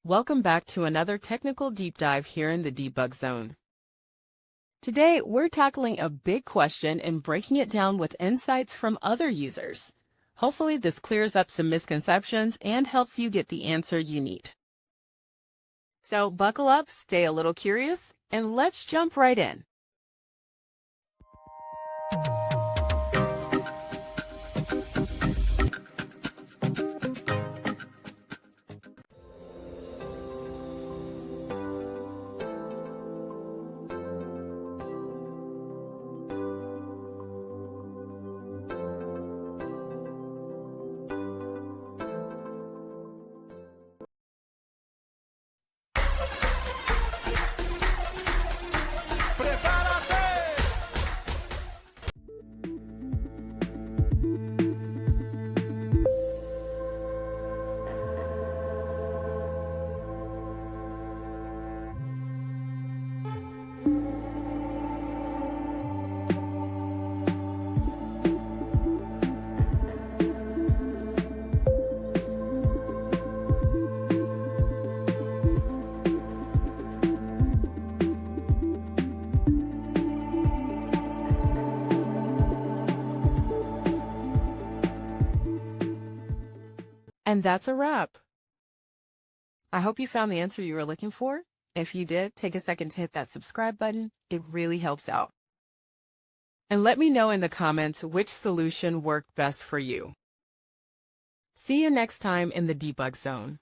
Welcome back to another technical deep dive here in the debug zone. Today, we're tackling a big question and breaking it down with insights from other users. Hopefully, this clears up some misconceptions and helps you get the answer you need. So buckle up, stay a little curious, and let's jump right in. And that's a wrap. I hope you found the answer you were looking for. If you did, take a second to hit that subscribe button. It really helps out. And let me know in the comments which solution worked best for you. See you next time in the debug zone.